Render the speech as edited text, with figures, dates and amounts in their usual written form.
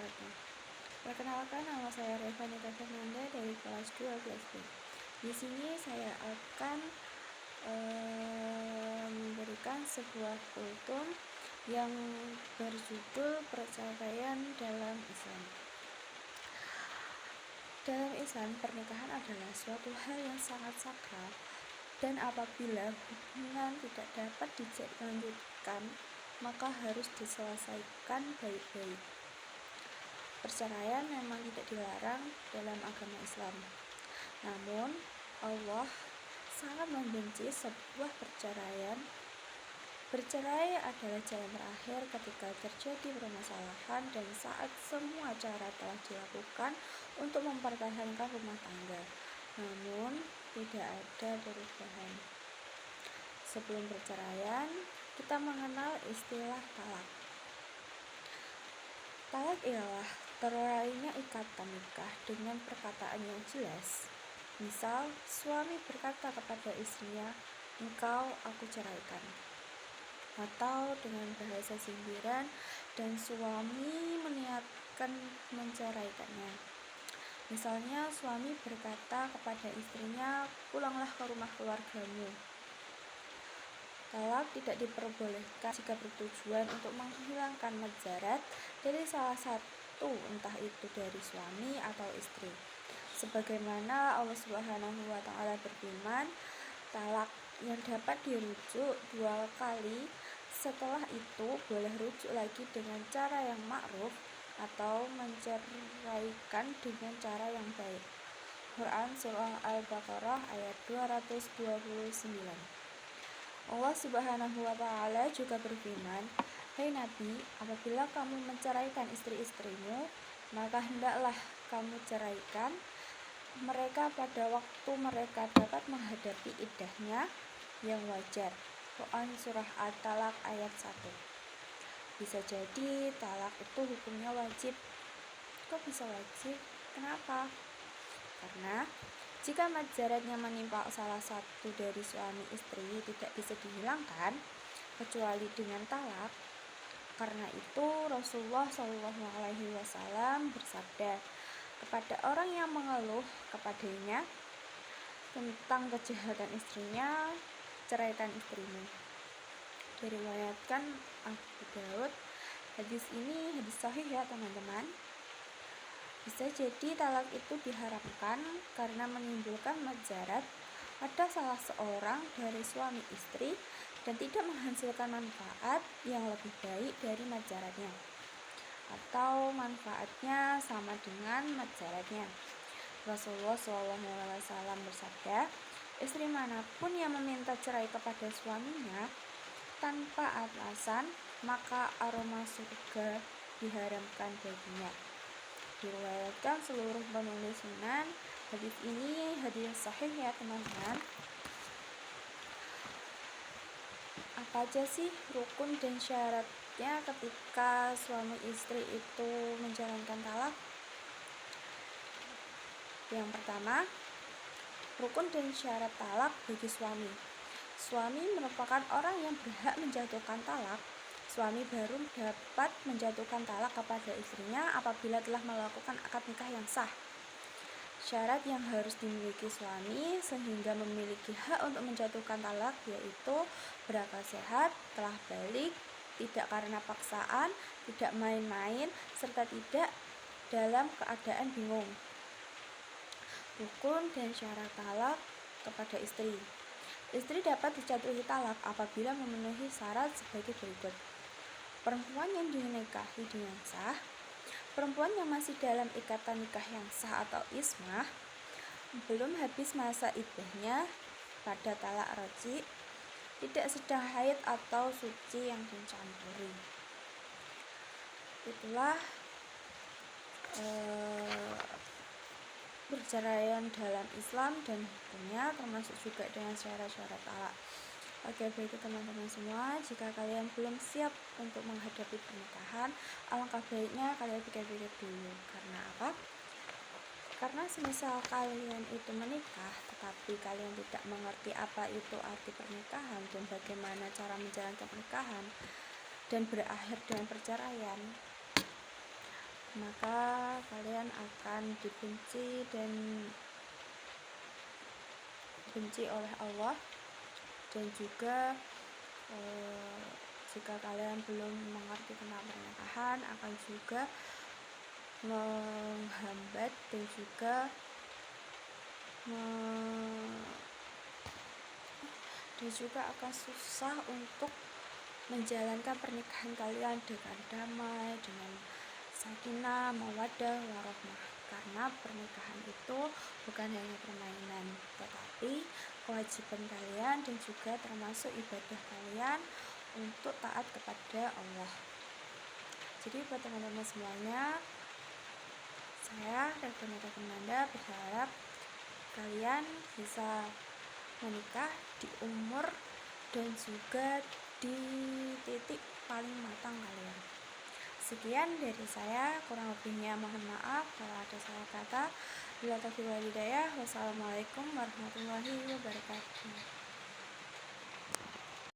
syaratnya. Perkenalkan, nama saya Revanita Fernanda dari kelas 12B. Di sini saya akan memberikan sebuah kultum yang berjudul perceraian dalam Islam. Dalam Islam, pernikahan adalah suatu hal yang sangat sakral, dan apabila hubungan tidak dapat dilanjutkan, maka harus diselesaikan baik-baik. Perceraian memang tidak dilarang dalam agama Islam. Namun, Allah sangat membenci sebuah perceraian. Bercerai adalah jalan terakhir ketika terjadi permasalahan dan saat semua cara telah dilakukan untuk mempertahankan rumah tangga, namun tidak ada perubahan. Sebelum perceraian, kita mengenal istilah talak. Talak ialah terurainya ikatan nikah dengan perkataan yang jelas. Misal, suami berkata kepada istrinya, "Engkau aku ceraikan." Atau dengan bahasa sindiran, dan suami meniatkan menceraikannya. Misalnya, suami berkata kepada istrinya, "Pulanglah ke rumah keluargamu." Talak tidak diperbolehkan jika bertujuan untuk menghilangkan madzarat dari salah satu, entah itu dari suami atau istri. Sebagaimana Allah Subhanahu wa Ta'ala berfirman, talak yang dapat dirujuk 2 kali, setelah itu boleh rujuk lagi dengan cara yang ma'ruf atau menceraikan dengan cara yang baik. Quran Surah Al-Baqarah ayat 229. Allah Subhanahu wa Ta'ala juga berfirman, "Hai Nabi, apabila kamu menceraikan istri-istrimu, maka hendaklah kamu ceraikan mereka pada waktu mereka dapat menghadapi iddahnya yang wajar." Quran Surah At-Talaq ayat 1. Bisa jadi talak itu hukumnya wajib. Kok bisa wajib? Kenapa? Karena jika madzaratnya menimpa salah satu dari suami istri tidak bisa dihilangkan kecuali dengan talak. Karena itu Rasulullah SAW bersabda kepada orang yang mengeluh kepadanya tentang kejahatan istrinya, "Ceraikan istrimu." Diriwayatkan Abu Daud. Hadis ini hadis sahih ya teman-teman. Bisa jadi talak itu diharamkan karena menimbulkan madzarat pada salah seorang dari suami istri dan tidak menghasilkan manfaat yang lebih baik dari madzaratnya, atau manfaatnya sama dengan madzaratnya. Rasulullah SAW bersabda, "Istri manapun yang meminta cerai kepada suaminya tanpa alasan, maka aroma surga diharamkan baginya." Diriwayatkan seluruh penulis Sunan. Hadis ini hadis sahih ya teman-teman. Apa aja sih rukun dan syaratnya ketika suami istri itu menjalankan talak? Yang pertama, rukun dan syarat talak bagi suami. Suami merupakan orang yang berhak menjatuhkan talak. Suami baru dapat menjatuhkan talak kepada istrinya apabila telah melakukan akad nikah yang sah. Syarat yang harus dimiliki suami sehingga memiliki hak untuk menjatuhkan talak yaitu berakal sehat, telah balik, tidak karena paksaan, tidak main-main, serta tidak dalam keadaan bingung. Rukun dan syarat talak kepada istri. Istri dapat dijatuhi talak apabila memenuhi syarat sebagai berikut. Perempuan yang dinikahi dengan sah, perempuan yang masih dalam ikatan nikah yang sah atau ismah, belum habis masa iddahnya pada talak raji, tidak sedang haid atau suci yang dicampuri. Itulah perceraian dalam Islam dan hukumnya, termasuk juga dengan syarat-syarat talak. Oke, baik teman-teman semua, jika kalian belum siap untuk menghadapi pernikahan, alangkah baiknya kalian pikir-pikir dulu. Karena apa? Karena semisal kalian itu menikah, tetapi kalian tidak mengerti apa itu arti pernikahan dan bagaimana cara menjalankan pernikahan, dan berakhir dengan perceraian, maka kalian akan dibenci dan benci oleh Allah. Dan juga jika kalian belum mengerti tentang pernikahan, akan juga menghambat dan juga akan susah untuk menjalankan pernikahan kalian dengan damai, dengan sakinah, mawaddah, warahmah. Karena pernikahan itu bukan hanya permainan, tetapi kewajiban kalian dan juga termasuk ibadah kalian untuk taat kepada Allah. Jadi buat teman-teman semuanya, saya dan teman-teman Anda berharap kalian bisa menikah di umur dan juga di titik paling matang kalian. Sekian dari saya, kurang lebihnya mohon maaf kalau ada salah kata. Bila taufiq wal hidayah. Wassalamualaikum warahmatullahi wabarakatuh.